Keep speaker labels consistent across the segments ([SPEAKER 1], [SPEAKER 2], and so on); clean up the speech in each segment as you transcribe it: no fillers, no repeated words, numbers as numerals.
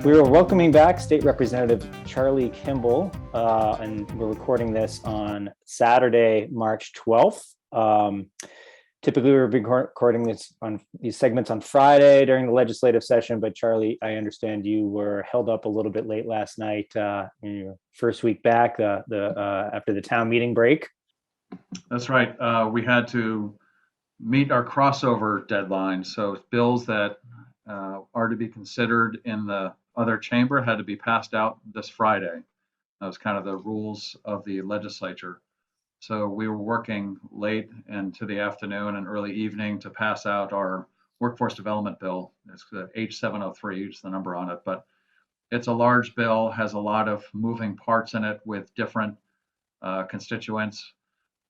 [SPEAKER 1] We are welcoming back State Representative Charlie Kimbell, and we're recording this on Saturday, March 12th. Typically, we're recording these segments on Friday during the legislative session, but Charlie, I understand you were held up a little bit late last night in your first week back after the town meeting break.
[SPEAKER 2] That's right. We had to meet our crossover deadline, so bills that are to be considered in the other chamber had to be passed out this Friday. That was kind of the rules of the legislature. So we were working late into the afternoon and early evening to pass out our workforce development bill. It's H703 is the number on it, but it's a large bill, has a lot of moving parts in it with different constituents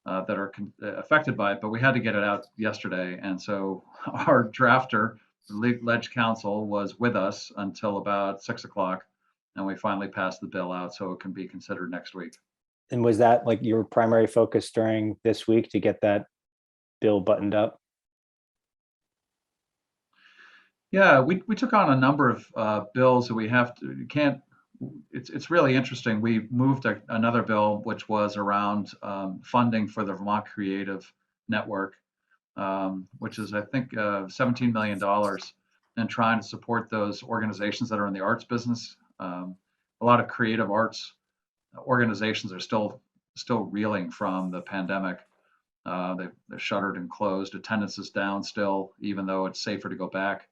[SPEAKER 2] that are affected by it, but we had to get it out yesterday. And so our drafter, the Ledge Council, was with us until about 6 o'clock, and we finally passed the bill out so it can be considered next week.
[SPEAKER 1] And was that like your primary focus during this week to get that bill buttoned up?
[SPEAKER 2] Yeah, we took on a number of bills that we have to, you can't, it's really interesting. We moved another bill which was around funding for the Vermont Creative Network, which is, I think, $17 million, and trying to support those organizations that are in the arts business. A lot of creative arts organizations are still reeling from the pandemic. They're shuttered and closed. Attendance is down still, even though it's safer to go back.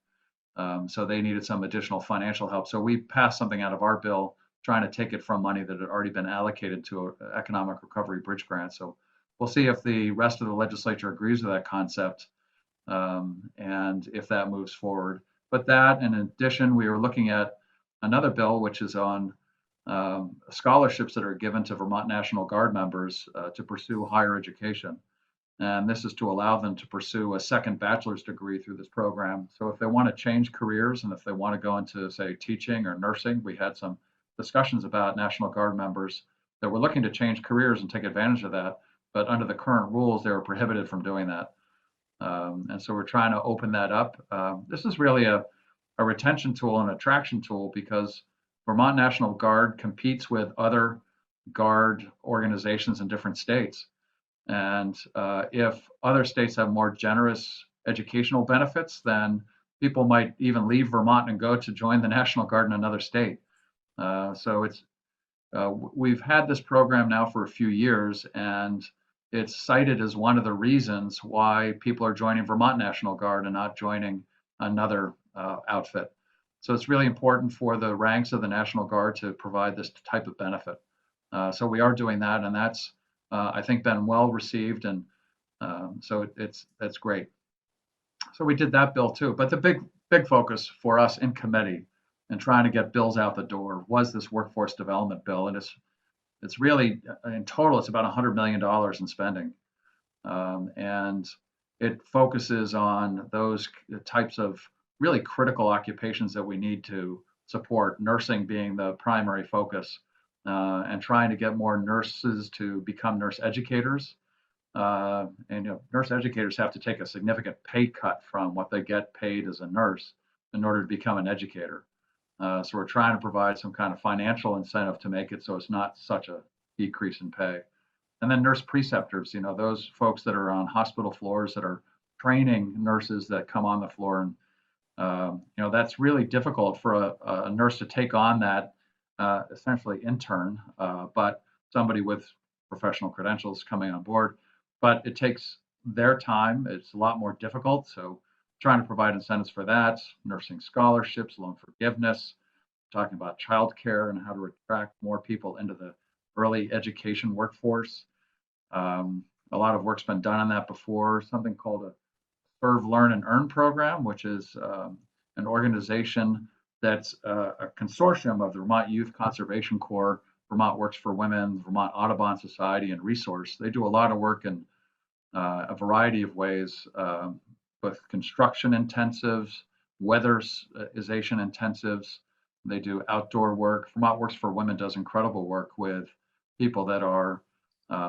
[SPEAKER 2] So they needed some additional financial help. So we passed something out of our bill trying to take it from money that had already been allocated to an economic recovery bridge grant. So we'll see if the rest of the legislature agrees with that concept and if that moves forward. But that, in addition, we were looking at another bill which is on scholarships that are given to Vermont National Guard members to pursue higher education. And this is to allow them to pursue a second bachelor's degree through this program. So if they want to change careers and if they want to go into, say, teaching or nursing, we had some discussions about National Guard members that were looking to change careers and take advantage of that. But under the current rules, they were prohibited from doing that. And so we're trying to open that up. This is really a retention tool and attraction tool because Vermont National Guard competes with other Guard organizations in different states. And if other states have more generous educational benefits, then people might even leave Vermont and go to join the National Guard in another state. So we've had this program now for a few years, and it's cited as one of the reasons why people are joining Vermont National Guard and not joining another outfit. So it's really important for the ranks of the National Guard to provide this type of benefit. So we are doing that, and that's I think been well received, and so that's great. So we did that bill too. But the big focus for us in committee and trying to get bills out the door was this workforce development bill, and it's really, in total, it's about $100 million in spending, and it focuses on those types of really critical occupations that we need to support, nursing being the primary focus. And trying to get more nurses to become nurse educators. And nurse educators have to take a significant pay cut from what they get paid as a nurse in order to become an educator. So we're trying to provide some kind of financial incentive to make it so it's not such a decrease in pay. And then nurse preceptors, those folks that are on hospital floors that are training nurses that come on the floor. And, that's really difficult for a nurse to take on that essentially intern, but somebody with professional credentials coming on board. But it takes their time. It's a lot more difficult. So trying to provide incentives for that, nursing scholarships, loan forgiveness, talking about childcare and how to attract more people into the early education workforce. A lot of work's been done on that before, something called a Serve, Learn, and Earn program, which is an organization that's a consortium of the Vermont Youth Conservation Corps, Vermont Works for Women, Vermont Audubon Society, and Resource. They do a lot of work in a variety of ways, with construction intensives, weatherization intensives. They do outdoor work. Vermont Works for Women does incredible work with people that are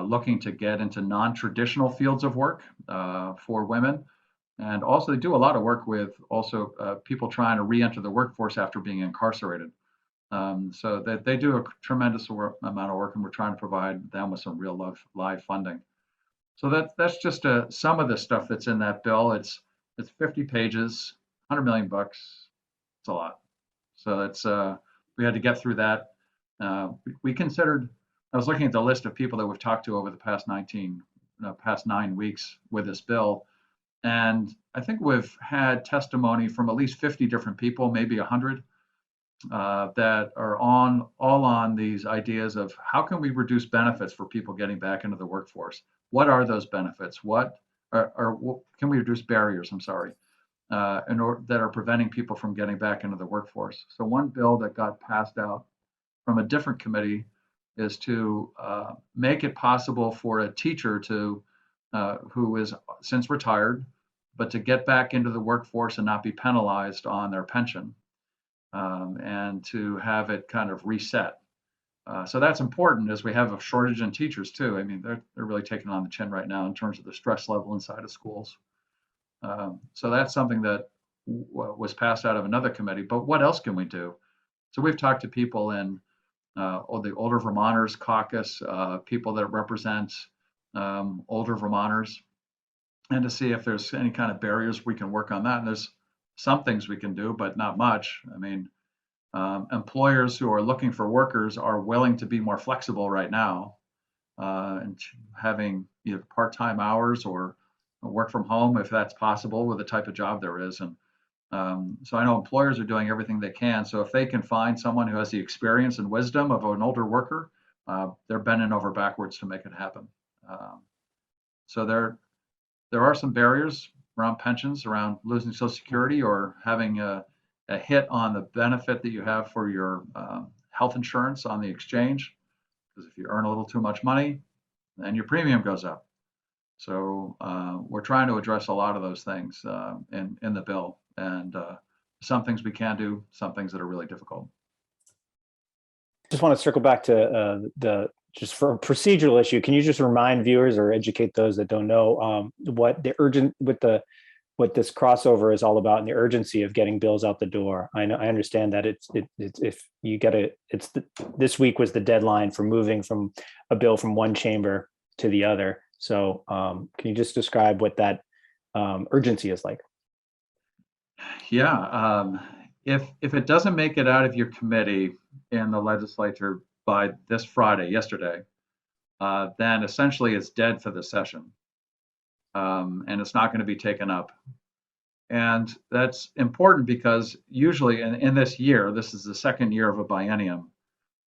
[SPEAKER 2] looking to get into non-traditional fields of work for women. And also they do a lot of work with also people trying to re-enter the workforce after being incarcerated. So that they do a tremendous amount of work, and we're trying to provide them with some real live funding. So that's just some of the stuff that's in that bill. It's 50 pages, 100 million bucks. It's a lot. So it's we had to get through that. We considered. I was looking at the list of people that we've talked to over the past 9 weeks with this bill, and I think we've had testimony from at least 50 different people, maybe 100, that are all on these ideas of how can we reduce benefits for people getting back into the workforce? What are those benefits? What can we reduce barriers? I'm sorry, that are preventing people from getting back into the workforce. So one bill that got passed out from a different committee is to make it possible for a teacher to who is since retired, but to get back into the workforce and not be penalized on their pension, and to have it kind of reset. So that's important as we have a shortage in teachers too. I mean, they're really taking on the chin right now in terms of the stress level inside of schools. So that's something that was passed out of another committee. But what else can we do? So we've talked to people in the Older Vermonters Caucus, people that represent older Vermonters, and to see if there's any kind of barriers we can work on that. And there's some things we can do, but not much. I mean, employers who are looking for workers are willing to be more flexible right now, and having either part-time hours or work from home if that's possible with the type of job there is. And so I know employers are doing everything they can. So if they can find someone who has the experience and wisdom of an older worker, they're bending over backwards to make it happen. So there are some barriers around pensions, around losing Social Security or having a hit on the benefit that you have for your health insurance on the exchange. Because if you earn a little too much money, then your premium goes up. So we're trying to address a lot of those things in the bill, and some things we can do, some things that are really difficult.
[SPEAKER 1] Just want to circle back to just for a procedural issue. Can you just remind viewers or educate those that don't know what what this crossover is all about and the urgency of getting bills out the door? I understand that it's if you get this week was the deadline for moving from a bill from one chamber to the other. So can you just describe what that urgency is like?
[SPEAKER 2] Yeah, if it doesn't make it out of your committee in the legislature by this Friday, yesterday, then essentially it's dead for the session, and it's not going to be taken up. And that's important because usually in this year, this is the second year of a biennium,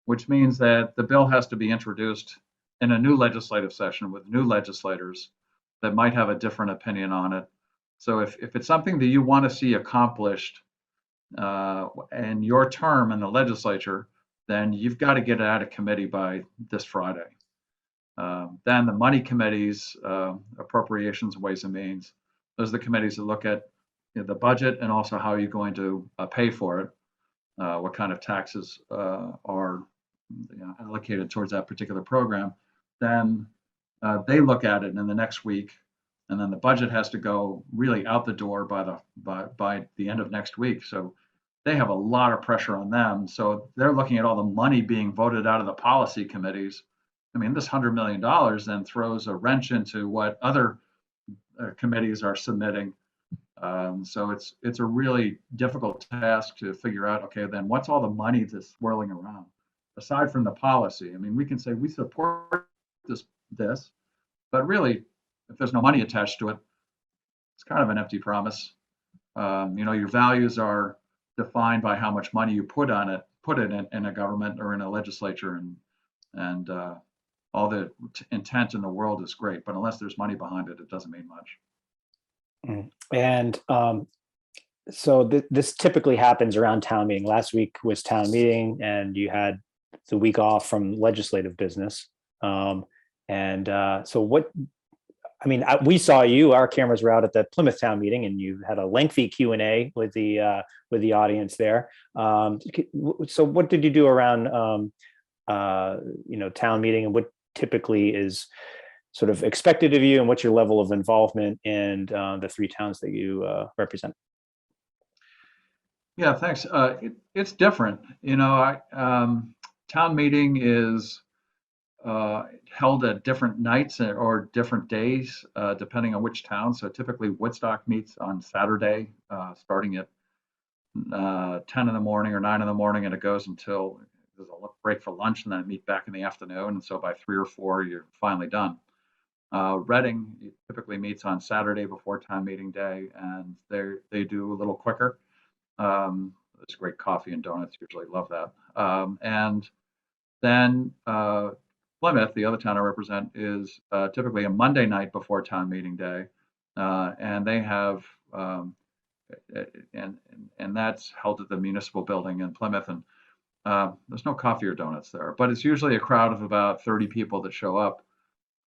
[SPEAKER 2] which means that the bill has to be introduced in a new legislative session with new legislators that might have a different opinion on it. So if it's something that you want to see accomplished in your term in the legislature, then you've got to get it out of committee by this Friday. Then the money committees, appropriations, ways and means, those are the committees that look at the budget and also how you're going to pay for it, what kind of taxes are allocated towards that particular program. Then they look at it in the next week, and then the budget has to go really out the door by the end of next week. So they have a lot of pressure on them. So they're looking at all the money being voted out of the policy committees. I mean, this $100 million then throws a wrench into what other committees are submitting. So it's a really difficult task to figure out, okay, then what's all the money that's swirling around aside from the policy? I mean, we can say we support this, but really, if there's no money attached to it, it's kind of an empty promise. Your values are defined by how much money you put it in a government or in a legislature, and all the intent in the world is great, but unless there's money behind it, it doesn't mean much.
[SPEAKER 1] And so this typically happens around town meeting. Last week was town meeting, and you had the week off from legislative business. So what? I mean, we saw you. Our cameras were out at the Plymouth town meeting, and you had a lengthy Q&A with the audience there. So what did you do around town meeting, and what typically is sort of expected of you, and what's your level of involvement in the three towns that you represent?
[SPEAKER 2] Yeah, thanks. It's different. Town meeting is held at different nights or different days, depending on which town. So typically Woodstock meets on Saturday, starting at 10 in the morning or 9 in the morning, and it goes until there's a break for lunch, and then meet back in the afternoon. And so by 3 or 4, you're finally done. Reading typically meets on Saturday before town meeting day, and they do a little quicker. There's great coffee and donuts. Usually love that. And then Plymouth, the other town I represent, is typically a Monday night before town meeting day, and they have and and that's held at the municipal building in Plymouth. And there's no coffee or donuts there, but it's usually a crowd of about 30 people that show up.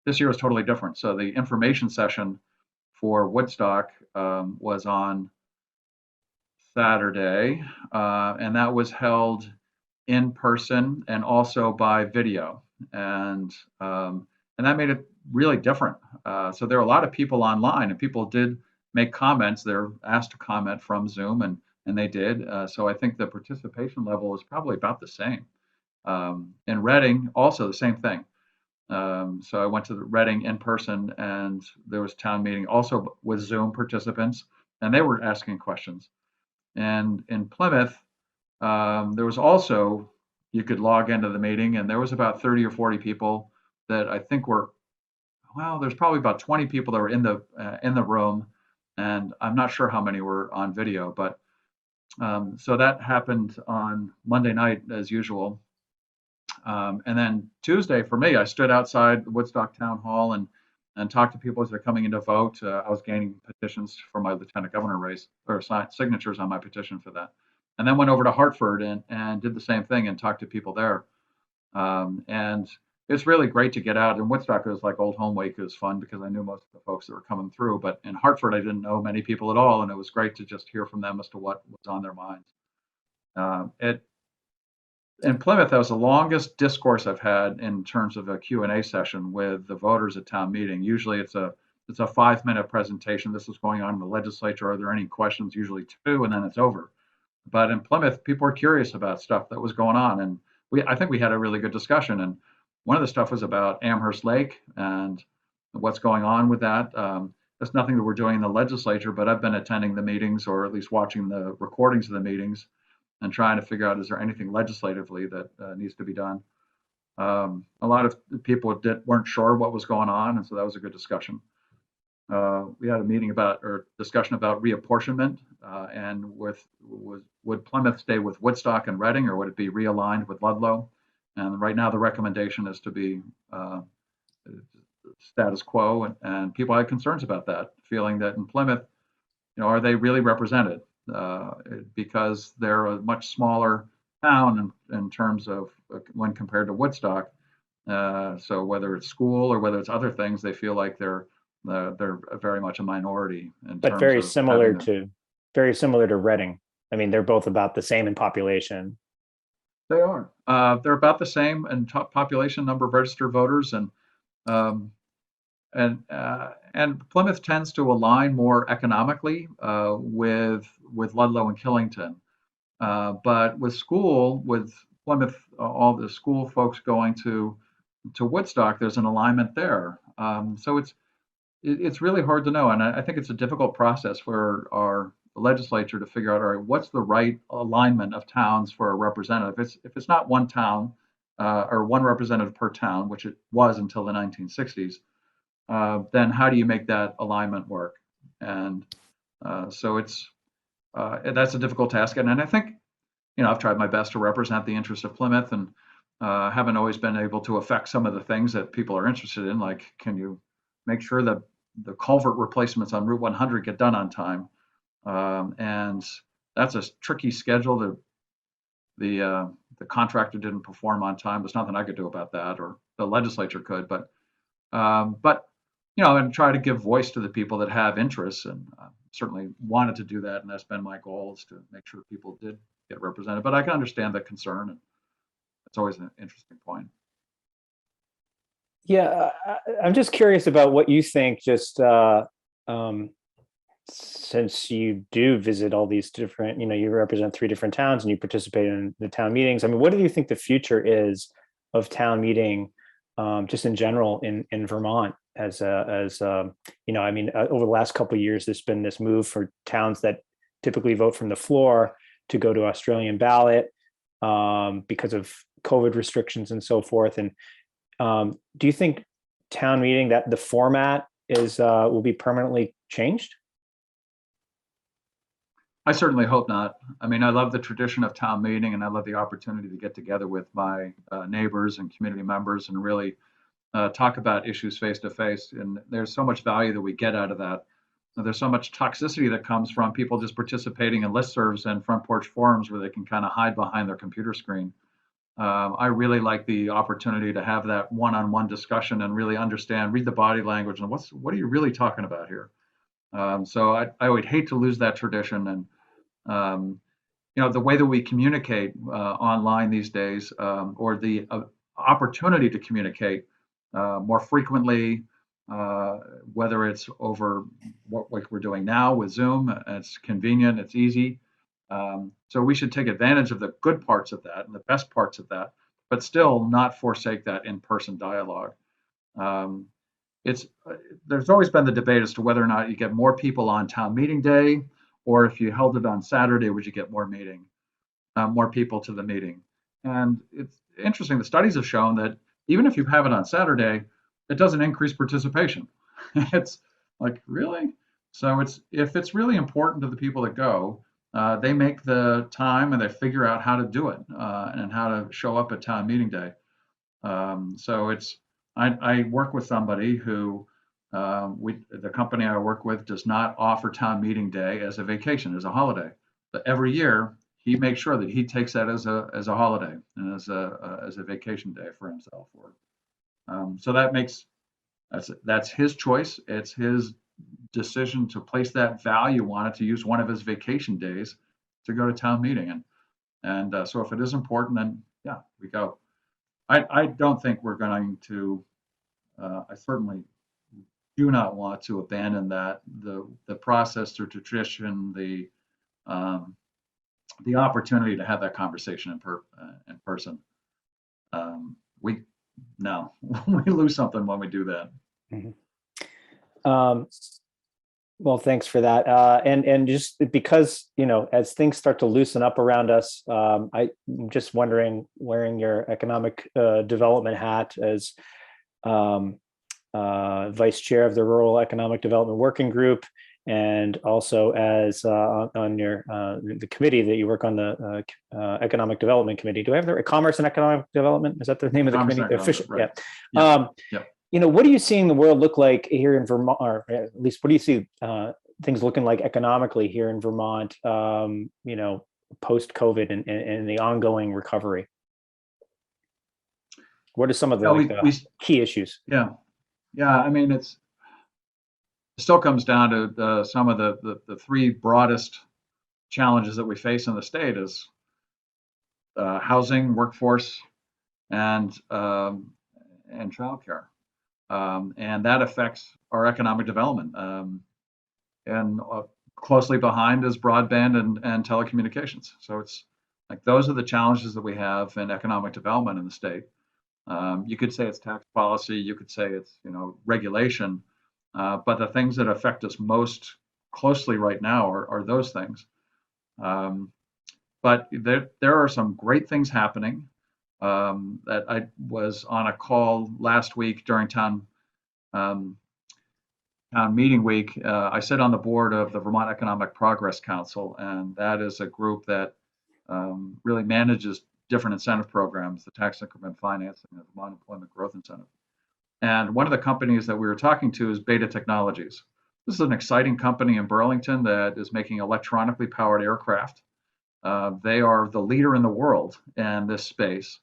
[SPEAKER 2] This year was totally different. So the information session for Woodstock was on Saturday, and that was held in person and also by video, and that made it really different. So there are a lot of people online, and people did make comments. They're asked to comment from Zoom, and they did. So I think the participation level is probably about the same. In Reading, also the same thing. So I went to the Reading in person, and there was town meeting also with Zoom participants, and they were asking questions. And in Plymouth, there was also, you could log into the meeting, and there was about 30 or 40 people that I think were, well, there's probably about 20 people that were in the room, and I'm not sure how many were on video, but so that happened on Monday night as usual. And then Tuesday for me, I stood outside the Woodstock Town Hall and talked to people as they're coming in to vote. I was gaining petitions for my lieutenant governor race, or signatures on my petition for that. And then went over to Hartford and did the same thing and talked to people there. And it's really great to get out. And Woodstock was like old home week. It was fun because I knew most of the folks that were coming through. But in Hartford, I didn't know many people at all, and it was great to just hear from them as to what was on their minds. It In Plymouth, that was the longest discourse I've had in terms of a Q&A session with the voters at town meeting. Usually it's a 5-minute presentation. This is going on in the legislature. Are there any questions? Usually 2, and then it's over. But in Plymouth, people were curious about stuff that was going on, and I think we had a really good discussion. And one of the stuff was about Amherst Lake and what's going on with that. That's nothing that we're doing in the legislature, but I've been attending the meetings, or at least watching the recordings of the meetings, and trying to figure out, is there anything legislatively that needs to be done. A lot of people weren't sure what was going on, and so that was a good discussion. We had a meeting or discussion about reapportionment, and would Plymouth stay with Woodstock and Reading, or would it be realigned with Ludlow? And right now the recommendation is to be status quo, and people had concerns about that, feeling that in Plymouth, are they really represented? Because they're a much smaller town in terms of when compared to Woodstock. So whether it's school or whether it's other things, they feel like they're very much a minority in
[SPEAKER 1] But
[SPEAKER 2] terms
[SPEAKER 1] very
[SPEAKER 2] of
[SPEAKER 1] similar to Reading. I mean, they're both about the same in population.
[SPEAKER 2] They are. They're about the same in population, number of registered voters, um, and Plymouth tends to align more economically with Ludlow and Killington. But with Plymouth, all the school folks going to Woodstock, there's an alignment there. So it's really hard to know, and I think it's a difficult process for our legislature to figure out, all right, what's the right alignment of towns for a representative. If it's not one town or one representative per town, which it was until the 1960s, then how do you make that alignment work? And so that's a difficult task, and I think I've tried my best to represent the interests of Plymouth, and haven't always been able to affect some of the things that people are interested in, like can you make sure that the culvert replacements on Route 100 get done on time, and that's a tricky schedule. The contractor didn't perform on time. There's nothing I could do about that, or the legislature could, but and try to give voice to the people that have interests, and certainly wanted to do that, and that's been my goal, is to make sure people did get represented. But I can understand the concern, and it's always an interesting point.
[SPEAKER 1] Yeah, I'm just curious about what you think. Just since you do visit all these different, you represent 3 different towns and you participate in the town meetings. I mean, what do you think the future is of town meeting, just in general in Vermont? I mean, over the last couple of years, there's been this move for towns that typically vote from the floor to go to Australian ballot, because of COVID restrictions and so forth. And do you think town meeting, that the format will be permanently changed?
[SPEAKER 2] I certainly hope not. I mean, I love the tradition of town meeting, and I love the opportunity to get together with my neighbors and community members and really talk about issues face to face. And there's so much value that we get out of that. There's so much toxicity that comes from people just participating in listservs and front porch forums where they can kind of hide behind their computer screen. I really like the opportunity to have that one-on-one discussion and really understand, read the body language, and what are you really talking about here? So I would hate to lose that tradition. And the way that we communicate online these days, or the opportunity to communicate more frequently, whether it's over what like we're doing now with Zoom. It's convenient, it's easy. So we should take advantage of the good parts of that and the best parts of that, but still not forsake that in-person dialogue. It's There's always been the debate as to whether or not you get more people on town meeting day, or if you held it on Saturday, would you get more people to the meeting? And it's interesting. The studies have shown that even if you have it on Saturday, it doesn't increase participation. It's like, really? So if it's really important to the people that go, they make the time and they figure out how to do it, and how to show up at town meeting day. I work with somebody who, the company I work with does not offer town meeting day as a vacation, as a holiday. But every year he makes sure that he takes that as a holiday and as a vacation day for himself. So that's his choice. It's his decision to place that value on it, to use one of his vacation days to go to town meeting. And so if it is important, then yeah, we go. I don't think we're going to, I certainly do not want to abandon the process through tradition, the opportunity to have that conversation in person. We No, we lose something when we do that.
[SPEAKER 1] Mhm. Well, thanks for that. And just because, as things start to loosen up around us, I'm just wondering, wearing your economic development hat as vice chair of the Rural Economic Development Working Group, and also as on your the committee that you work on, the Economic Development Committee. Do I have the Commerce and Economic Development? Is that the name of the
[SPEAKER 2] Commerce
[SPEAKER 1] committee?
[SPEAKER 2] and
[SPEAKER 1] Official,
[SPEAKER 2] Economic,
[SPEAKER 1] yeah.
[SPEAKER 2] right. Yeah.
[SPEAKER 1] What are you seeing the world look like here in Vermont, or at least what do you see things looking like economically here in Vermont, post-COVID and the ongoing recovery? What are some of the key issues?
[SPEAKER 2] Yeah. I mean, it still comes down to some of the three broadest challenges that we face in the state is housing, workforce, and childcare. And that affects our economic development. And closely behind is broadband and telecommunications. So it's like those are the challenges that we have in economic development in the state. You could say it's tax policy, you could say it's regulation, but the things that affect us most closely right now are those things. But there are some great things happening. That I was on a call last week during town meeting week. I sit on the board of the Vermont Economic Progress Council, and that is a group that really manages different incentive programs, the tax increment financing, the Vermont Employment Growth Incentive. And one of the companies that we were talking to is Beta Technologies. This is an exciting company in Burlington that is making electronically powered aircraft. They are the leader in the world in this space.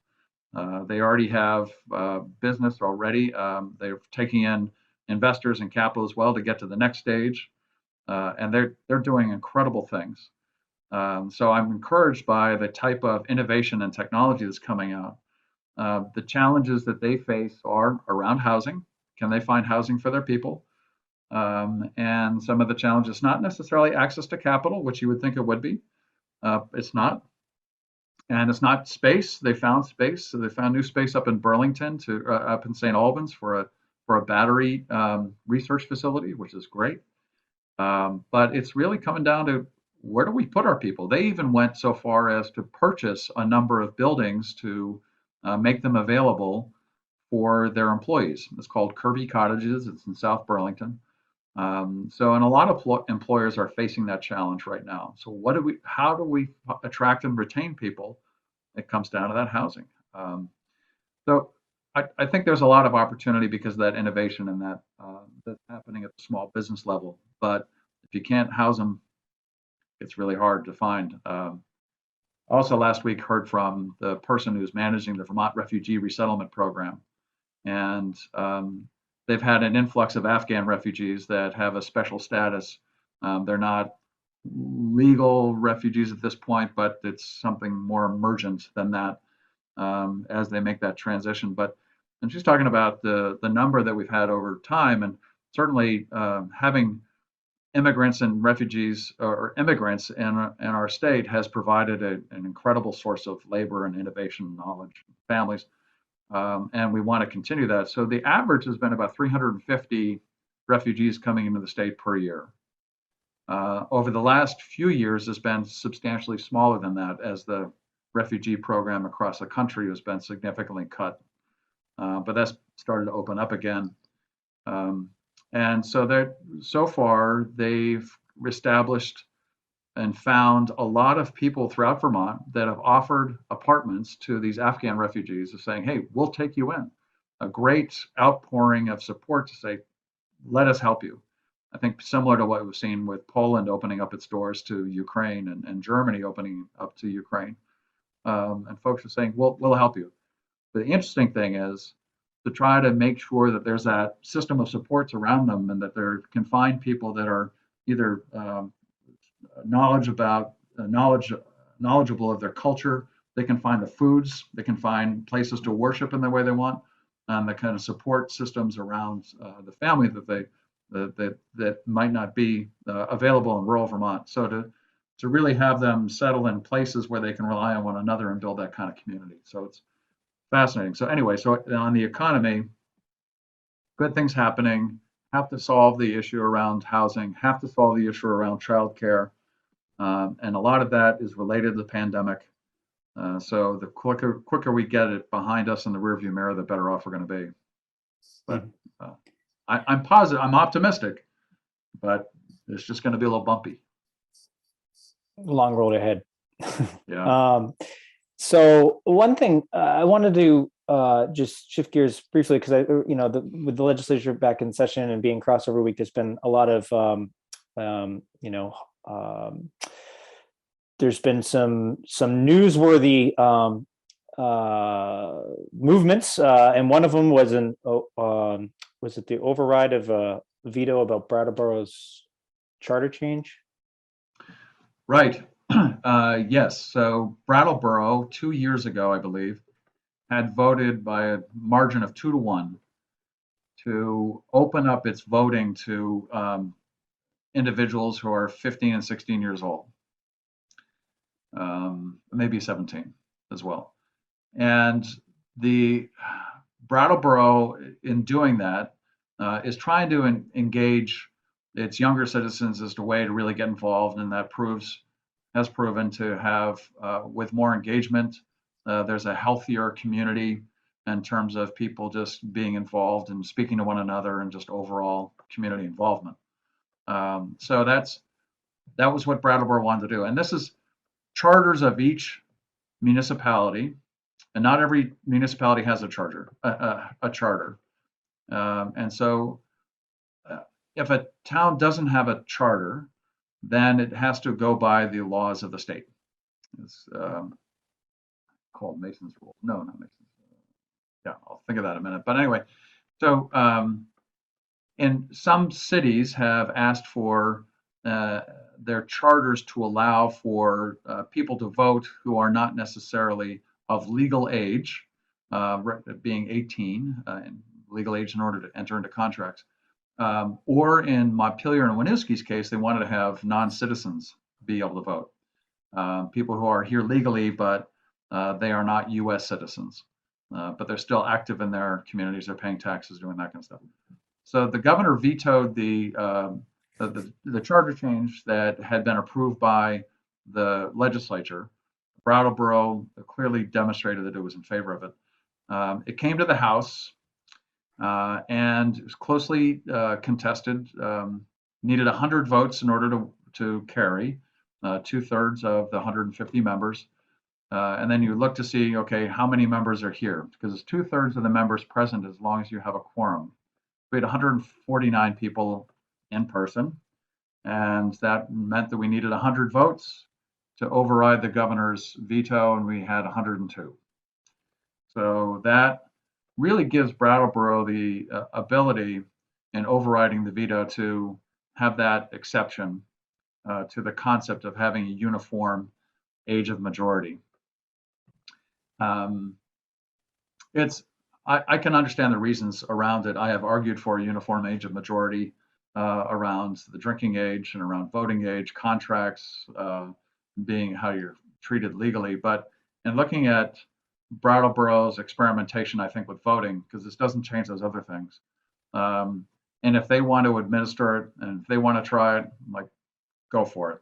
[SPEAKER 2] They already have business already. They're taking in investors and capital as well to get to the next stage, and they're doing incredible things. So I'm encouraged by the type of innovation and technology that's coming out. The challenges that they face are around housing. Can they find housing for their people? And some of the challenges, not necessarily access to capital, which you would think it would be. It's not. And it's not space. They found space. So they found new space up in Burlington, up in St. Albans for a battery research facility, which is great. But it's really coming down to, where do we put our people? They even went so far as to purchase a number of buildings to make them available for their employees. It's called Kirby Cottages. It's in South Burlington. So, and a lot of employers are facing that challenge right now. So, how do we attract and retain people? It comes down to that housing. So, I think there's a lot of opportunity because of that innovation and that's happening at the small business level. But if you can't house them, it's really hard to find. Also, last week heard from the person who's managing the Vermont Refugee Resettlement Program, and they've had an influx of Afghan refugees that have a special status. They're not legal refugees at this point, but it's something more emergent than that as they make that transition. And she's talking about the number that we've had over time, and certainly having immigrants and refugees or immigrants in our state has provided an incredible source of labor and innovation and knowledge, families. And we want to continue that. So the average has been about 350 refugees coming into the state per year. Over the last few years, it's been substantially smaller than that as the refugee program across the country has been significantly cut. But that's started to open up again. And so far, they've established and found a lot of people throughout Vermont that have offered apartments to these Afghan refugees, of saying, "Hey, we'll take you in." A great outpouring of support to say, "Let us help you." I think similar to what we've seen with Poland opening up its doors to Ukraine and Germany opening up to Ukraine. And folks are saying, we'll help you. The interesting thing is to try to make sure that there's that system of supports around them and that they can find people that are either knowledgeable of their culture. They can find the foods. They can find places to worship in the way they want, and the kind of support systems around the family that might not be available in rural Vermont. So to really have them settle in places where they can rely on one another and build that kind of community. So it's fascinating. So anyway, so on the economy, good things happening. Have to solve the issue around housing. Have to solve the issue around childcare. And a lot of that is related to the pandemic. So the quicker we get it behind us in the rearview mirror, the better off we're going to be. But I'm positive, I'm optimistic, but it's just going to be a little bumpy.
[SPEAKER 1] Long road ahead.
[SPEAKER 2] Yeah.
[SPEAKER 1] So one thing I wanted to just shift gears briefly, because with the legislature back in session and being crossover week, there's been a lot of there's been some newsworthy movements, and one of them was was it the override of a veto about Brattleboro's charter change?
[SPEAKER 2] Right. Yes. So Brattleboro 2 years ago, I believe, had voted by a margin of 2-1 to open up its voting to individuals who are 15 and 16 years old, maybe 17 as well. And the Brattleboro, in doing that, is trying to engage its younger citizens as a way to really get involved, and that has proven to have, with more engagement, there's a healthier community in terms of people just being involved and speaking to one another and just overall community involvement. So that was what Brattleboro wanted to do. And this is charters of each municipality, and not every municipality has a charter. And so if a town doesn't have a charter, then it has to go by the laws of the state. It's called Mason's Rule. No, not Mason's. Yeah, I'll think of that in a minute. But anyway, so and some cities have asked for their charters to allow for people to vote who are not necessarily of legal age, being 18, and legal age in order to enter into contracts. Or in Montpelier and Winooski's case, they wanted to have non-citizens be able to vote. People who are here legally, but they are not U.S. citizens, but they're still active in their communities. They're paying taxes, doing that kind of stuff. So the governor vetoed the charter change that had been approved by the legislature. Brattleboro clearly demonstrated that it was in favor of it. It came to the House and it was closely contested. Needed 100 votes in order to carry, 2/3 of the 150 members. And then you look to see, okay, how many members are here? Because it's 2/3 of the members present as long as you have a quorum. We had 149 people in person, and that meant that we needed 100 votes to override the governor's veto, and we had 102. So that really gives Brattleboro the ability in overriding the veto to have that exception to the concept of having a uniform age of majority. I can understand the reasons around it. I have argued for a uniform age of majority around the drinking age and around voting age, contracts being how you're treated legally. But in looking at Brattleboro's experimentation, I think, with voting, because this doesn't change those other things. And if they want to administer it and if they want to try it, like, go for it.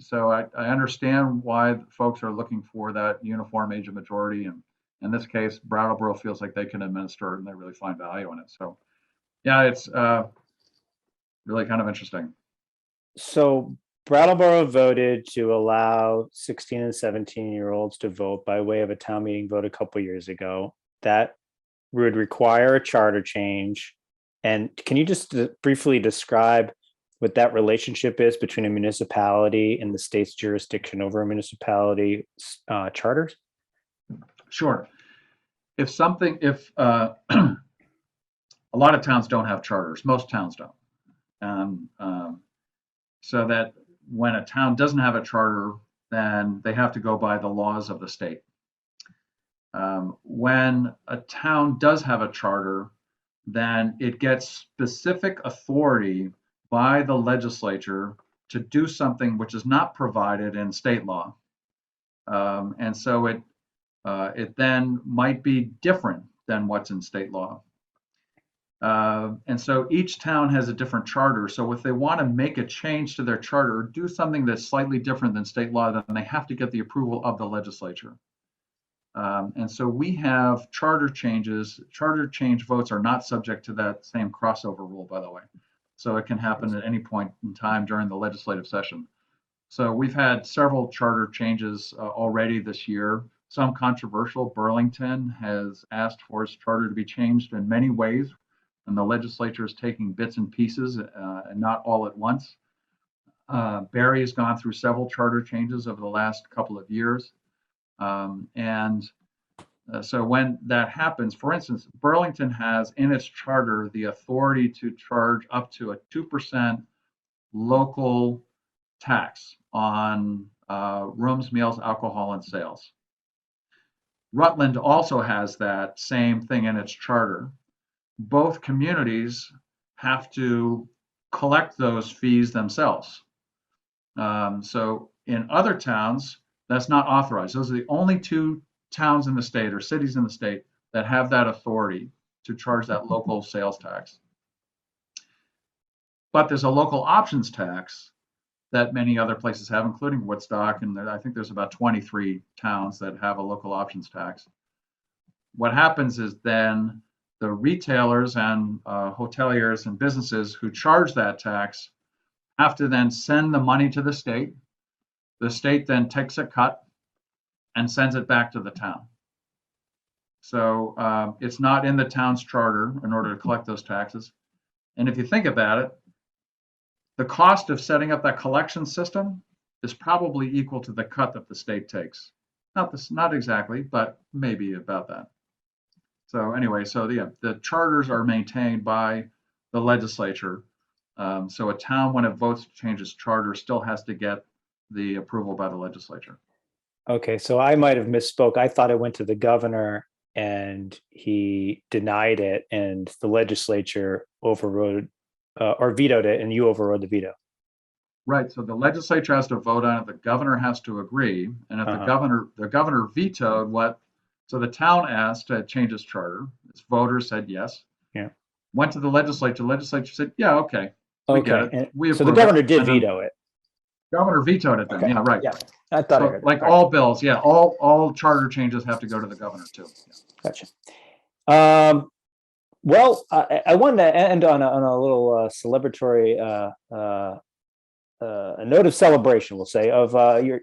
[SPEAKER 2] So I understand why folks are looking for that uniform age of majority. And in this case, Brattleboro feels like they can administer it and they really find value in it. So yeah, it's really kind of interesting.
[SPEAKER 1] So Brattleboro voted to allow 16 and 17-year-olds to vote by way of a town meeting vote a couple years ago. That would require a charter change. And can you just briefly describe what that relationship is between a municipality and the state's jurisdiction over a municipality charters?
[SPEAKER 2] Sure. If a lot of towns don't have charters, most towns don't. So that when a town doesn't have a charter, then they have to go by the laws of the state. When a town does have a charter, then it gets specific authority by the legislature to do something which is not provided in state law. And so it then might be different than what's in state law. And so each town has a different charter. So if they want to make a change to their charter or do something that's slightly different than state law, then they have to get the approval of the legislature. And so we have charter changes. Charter change votes are not subject to that same crossover rule, by the way. So it can happen at any point in time during the legislative session. So we've had several charter changes already this year. Some controversial. Burlington has asked for its charter to be changed in many ways, and the legislature is taking bits and pieces and not all at once. Barry has gone through several charter changes over the last couple of years. So when that happens, for instance, Burlington has in its charter the authority to charge up to a 2% local tax on rooms, meals, alcohol, and sales. Rutland also has that same thing in its charter. Both communities have to collect those fees themselves. So in other towns, that's not authorized. Those are the only two towns in the state or cities in the state that have that authority to charge that local sales tax. But there's a local options tax that many other places have, including Woodstock, and I think there's about 23 towns that have a local options tax. What happens is then the retailers and hoteliers and businesses who charge that tax have to then send the money to the state. The state then takes a cut and sends it back to the town. So it's not in the town's charter in order to collect those taxes. And if you think about it, the cost of setting up that collection system is probably equal to the cut that the state takes. Not exactly, but maybe about that. So anyway, so the charters are maintained by the legislature. So a town, when it votes to change its charter, still has to get the approval by the legislature.
[SPEAKER 1] Okay, so I might have misspoke. I thought it went to the governor and he denied it, and the legislature overrode or vetoed it, and you overrode the veto.
[SPEAKER 2] Right. So the legislature has to vote on it. The governor has to agree. And if
[SPEAKER 1] Uh-huh.
[SPEAKER 2] the governor vetoed so the town asked to change its charter. Its voters said yes.
[SPEAKER 1] Yeah.
[SPEAKER 2] Went to the legislature. Legislature said, yeah, okay, we get
[SPEAKER 1] Okay.
[SPEAKER 2] it.
[SPEAKER 1] And
[SPEAKER 2] We
[SPEAKER 1] so the
[SPEAKER 2] approve it.
[SPEAKER 1] governor did
[SPEAKER 2] And then
[SPEAKER 1] veto it.
[SPEAKER 2] governor vetoed it then.
[SPEAKER 1] Okay.
[SPEAKER 2] Yeah, right.
[SPEAKER 1] Yeah. I thought I
[SPEAKER 2] So
[SPEAKER 1] heard it.
[SPEAKER 2] like
[SPEAKER 1] All right.
[SPEAKER 2] all bills, yeah, all charter changes have to go to the governor too. Yeah.
[SPEAKER 1] Gotcha. Well, I wanted to end on a little celebratory a note of celebration, we'll say, of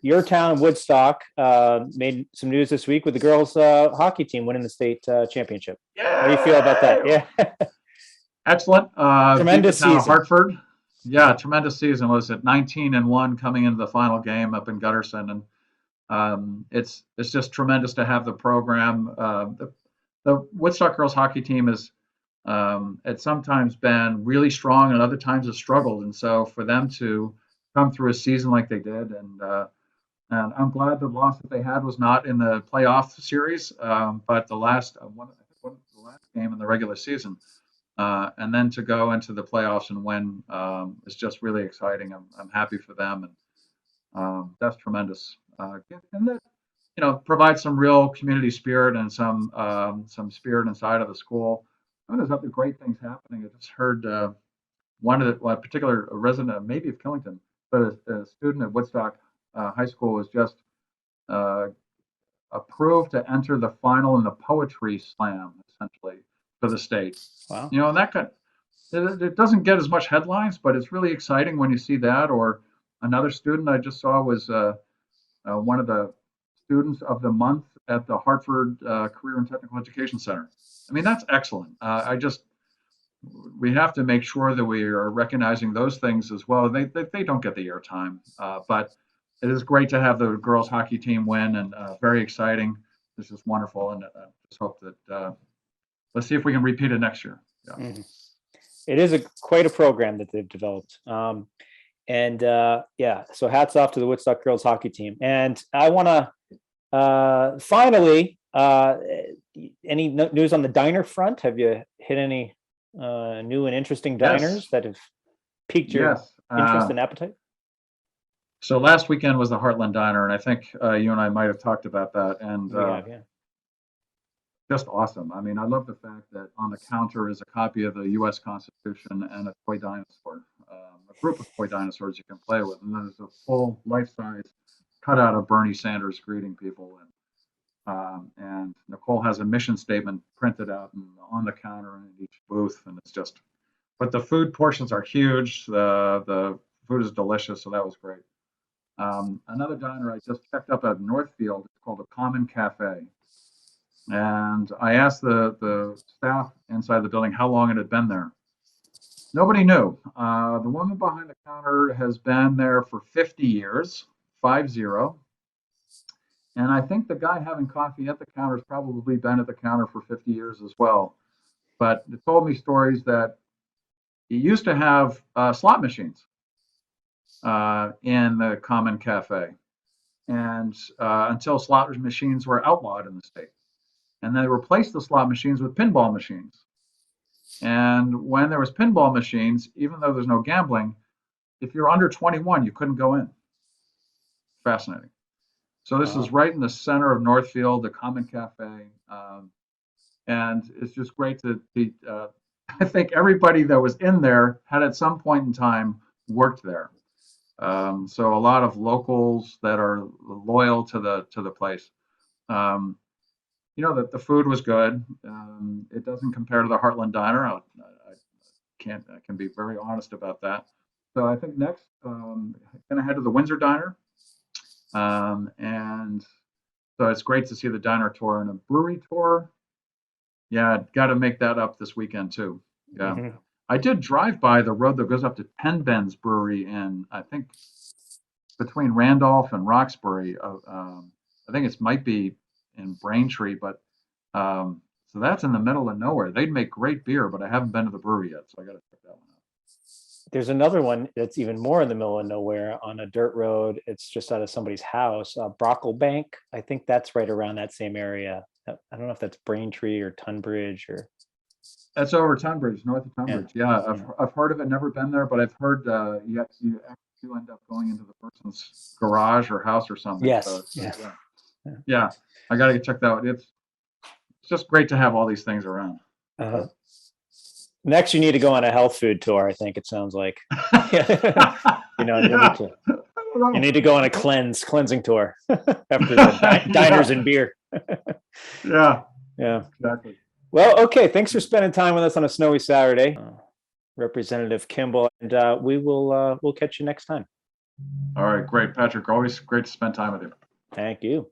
[SPEAKER 1] your town, Woodstock, made some news this week with the girls' hockey team winning the state championship. How do you feel about that?
[SPEAKER 2] Yay!
[SPEAKER 1] Yeah,
[SPEAKER 2] Excellent. Beat the
[SPEAKER 1] tremendous
[SPEAKER 2] town of
[SPEAKER 1] season.
[SPEAKER 2] Hartford. Yeah, tremendous season. Was it 19-1 coming into the final game up in Gutterson, and it's just tremendous to have the program. The Woodstock girls hockey team is it's sometimes been really strong and other times has struggled, and so for them to come through a season like they did, and I'm glad the loss that they had was not in the playoff series, but the last the last game in the regular season. And then to go into the playoffs and win is just really exciting. I'm happy for them, and that's tremendous. And that provides some real community spirit and some spirit inside of the school. There's other great things happening. I just heard one particular resident, maybe of Killington, but a student at Woodstock High School was just uh, approved to enter the final in the poetry slam, essentially, for the state.
[SPEAKER 1] Wow.
[SPEAKER 2] And it doesn't get as much headlines, but it's really exciting when you see that. Or another student I just saw was one of the students of the month at the Hartford Career and Technical Education Center. I mean, that's excellent. We have to make sure that we are recognizing those things as well. They don't get the airtime, but it is great to have the girls hockey team win, and very exciting. This is wonderful, and just hope that let's see if we can repeat it next year. Yeah.
[SPEAKER 1] Mm-hmm. It is quite a program that they've developed. And yeah, so hats off to the Woodstock girls hockey team. And I want to finally, any news on the diner front? Have you hit any new and interesting diners that have piqued your interest and appetite?
[SPEAKER 2] So last weekend was the Heartland Diner, and I think you and I might have talked about that. And
[SPEAKER 1] Yeah.
[SPEAKER 2] just awesome. I mean, I love the fact that on the counter is a copy of the U.S. Constitution and a toy dinosaur, a group of toy dinosaurs you can play with, and then there's a full life-size cutout of Bernie Sanders greeting people, and Nicole has a mission statement printed out on the counter in each booth, and it's just. But the food portions are huge. The food is delicious, so that was great. Another diner I just checked up at Northfield. It's called the Common Cafe. And I asked the staff inside the building how long it had been there. Nobody knew. The woman behind the counter has been there for 50 years, 50. And I think the guy having coffee at the counter has probably been at the counter for 50 years as well. But it told me stories that he used to have slot machines in the Common Cafe, and until slot machines were outlawed in the state. And they replaced the slot machines with pinball machines. And when there was pinball machines, even though there's no gambling, if you're under 21, you couldn't go in. Fascinating. So this is right in the center of Northfield, the Common Cafe, and it's just great to be. I think everybody that was in there had at some point in time worked there. So a lot of locals that are loyal to the place. That the food was good. It doesn't compare to the Heartland Diner. I can be very honest about that. So I think next, gonna head to the Windsor Diner, and so it's great to see the diner tour and a brewery tour. Yeah, got to make that up this weekend too. Yeah, I did drive by the road that goes up to Penben's Brewery in, I think, between Randolph and Roxbury. I think it might be in Braintree, but so that's in the middle of nowhere. They'd make great beer, but I haven't been to the brewery yet, so I got to check that one out.
[SPEAKER 1] There's another one that's even more in the middle of nowhere on a dirt road. It's just out of somebody's house, Brocklebank. I think that's right around that same area. I don't know if that's Braintree or Tunbridge or.
[SPEAKER 2] That's over Tunbridge, north of Tunbridge. Yeah, I've heard of it, never been there, but I've heard you actually do end up going into the person's garage or house or something.
[SPEAKER 1] Yes.
[SPEAKER 2] Yeah. Yeah, I got to check that out. It's just great to have all these things around.
[SPEAKER 1] Uh, Next, you need to go on a health food tour. I think it sounds like. You know, you need to go on a cleansing tour after the diners and beer.
[SPEAKER 2] Yeah.
[SPEAKER 1] Yeah.
[SPEAKER 2] Exactly.
[SPEAKER 1] Well, okay. Thanks for spending time with us on a snowy Saturday, Representative Kimbell, and we'll catch you next time.
[SPEAKER 2] All right, great, Patrick. Always great to spend time with you.
[SPEAKER 1] Thank you.